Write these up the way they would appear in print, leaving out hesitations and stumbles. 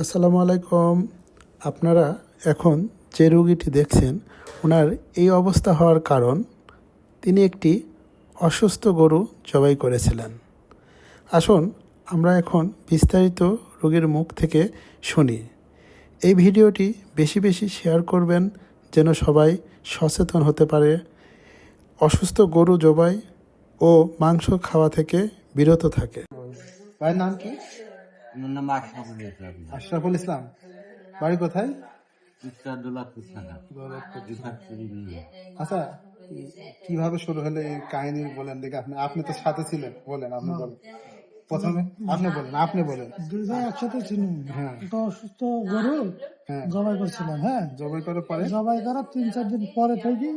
আসসালামু আলাইকুম। আপনারা এখন যে রোগীটি দেখছেন, ওনার এই অবস্থা হওয়ার কারণ তিনি একটি অসুস্থ গরু জবাই করেছিলেন। আসুন আমরা এখন বিস্তারিত রোগীর মুখ থেকে শুনি। এই ভিডিওটি বেশি বেশি শেয়ার করবেন যেন সবাই সচেতন হতে পারে, অসুস্থ গরু জবাই ও মাংস খাওয়া থেকে বিরত থাকে। ভাইয়ের নাম কি? আমার নাম আশরাফুল ইসলাম। আশরাফুল ইসলাম। বাড়ি কোথায়? দৌলতপুর থানা। আচ্ছা, কিভাবে শুরু হলো এই কাহিনী বলেন দেখে। আপনি তো সাথে ছিলেন, বলেন। আপনি বলেন প্রথমে, আপনি বলেন। দুই ভাই একসাথে ছিল। হ্যাঁ, একটা অসুস্থ গরু হ্যাঁ, জবাই করছিলাম। হ্যাঁ, জবাই করার পরে জবাই করার 3-4 দিন পরে থেকে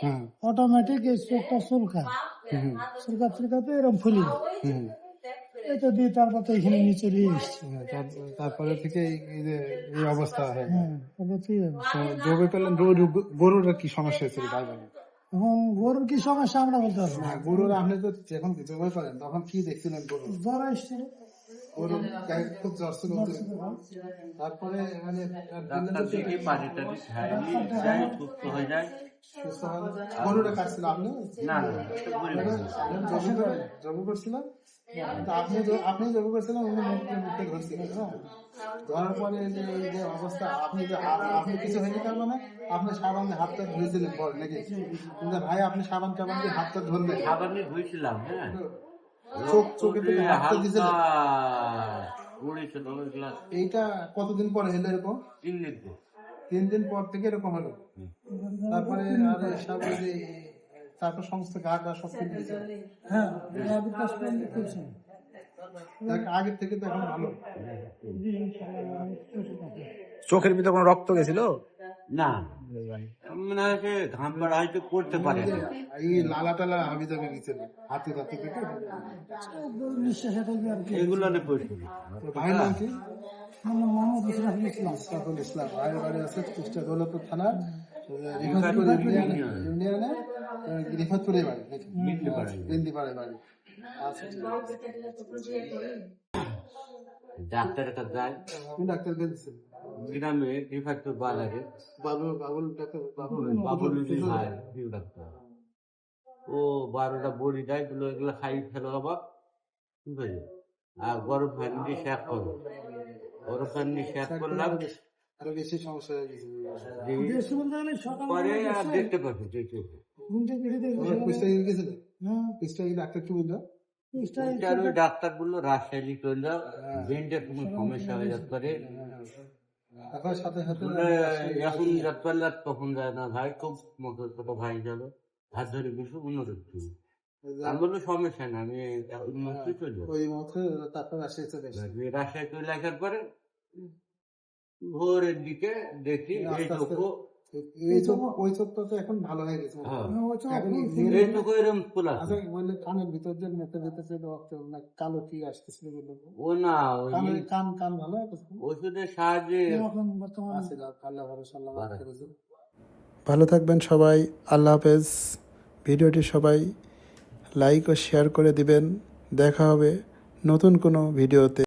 হ্যাঁ, অটোমেটিক এই চোখটা চুলকায়। হুম, চুলকাতে এরকম ফুলি হুম, এটা দিয়ে তারপর তো এখানে নিচে নিয়ে এসছি। হ্যাঁ, তারপরে থেকে এই যে এই অবস্থা হয়। হ্যাঁ, তারপর কি হবে? তো জবাই করলেন, গরুর কি সমস্যা হয়েছিল তাই বলেন? এখন গরুর কি সমস্যা আমরা বলতে পারবো না। না, গরুর আপনি তো যখন জবাই করেন তখন কি দেখছিলেন? জ্বর আসছিল। গরুর গায়ে খুব জ্বর ছিল। তারপরে মানে ডাক্তার দেখে পানি টানি খাইনি, যাই সুস্থ হয়ে যায়। সুস্থ হন। গরুটা কাটছিল আপনি? না না, একটা গরিব মানুষ। জবু করছিলেন? তো আপনি জবু করছিলেন, উনি মুখে ধরছিলেন। হ্যাঁ, ধরার পরে এই যে অবস্থা, আপনি কিছু হয়নি তার মানে? আপনি সাবান দিয়ে হাতটা ধুয়েছিলেন পরে নাকি? কিন্তু ভাই আপনি সাবান টাবান দিয়ে হাতটা ধরলেন? খাবার নিয়ে ধুয়েছিলাম, হ্যাঁ। চোখে থেকে হাতটা দিয়েছিলেন? পড়েছিল ওইগুলা। এইটা কতদিন পরে হলো এরকম? 3 দিন পর। 3 দিন পর থেকে এরকম হলো। তারপরে আর সাবান দিয়ে তারপর সমস্ত গা সব ফেলে দিয়েছে। হ্যাঁ, রাবির কাজ করছি। আগের থেকে তো এখন ভালো। চোখের ভিতরে কোনো রক্ত গেছিল? না, মনে হয় যে ঘাম পাড়া হয়তো করতে পারে না। এই লালা টালা হাবি যাবে গেছিল হাতে থেকে। নিঃশ্বাস থাকবে আর কি। এগুলো নিয়ে পড়ছিল। ভাইয়ের নাম কি? আমার নাম মোহাম্মদ ইসরাফুল ইসলাম। ইসরাফুল ইসলাম। ভাইয়ের বাড়ি আছে কুষ্টিয়া দৌলতপুর থানা ইউনিয়নে রিফাতপুরে বাড়ি, বিন্দিপাড়ে বাড়ি। আচ্ছা, ঠিক আছে। ডাক্তারের কাছে যায়, কোন ডাক্তার দিয়েছেন? গ্রামে রিফাতপুর বাজারে বাবুল ডাক্তার। বাবুল ভাই প্রিয় ডাক্তার। ও 12টা বড়ি দেয়, এগুলো খাই ফেলো আবার, ঠিক আছে। আর গরম পানি দিয়ে শেক করো, গরম পানি দিয়ে শেক করলাম, আরো বেশি সমস্যা হয়ে গেছে। পরে আর দেখতে পাচ্ছি যে চোখে। ডাক্তার কি বললো? ওই ডাক্তার বললো রাজশাহী চললো, ব্রেনটার কোনো সমস্যা হয়ে যেতে পারে। এখন সাথে সাথে এখন যেতে পারলে আর তখন যায় না ভাই, খুব মতো ছোট ভাই গেল, হাত ধরে কিছু উন্নত আমি বললো সমস্যা না, আমি চলে যাবো। ওই মতো তারপর রাজশাহী চলে এসেছে। রাজশাহী চলে আসার পরে ভোরের দিকে দেখি এই চোখও, ওই চোখটা তো এখন ভালো হয়ে গেছে। এই চোখও এরকম খোলা। আচ্ছা, বললে কানের ভিতর যে মেতে যেতেছে রক্ত না কালো কি আসতেছিল? ও না, কান ভালো হয়ে গেছে? ওষুধের সাহায্যে আছে, আল্লাহ ভরসা, আল্লাহ রাখতে। ভালো থাকবেন সবাই। আল্লাহ হাফেজ। ভিডিওটি সবাই লাইক ও শেয়ার করে দিবেন। দেখা হবে নতুন কোনো ভিডিওতে।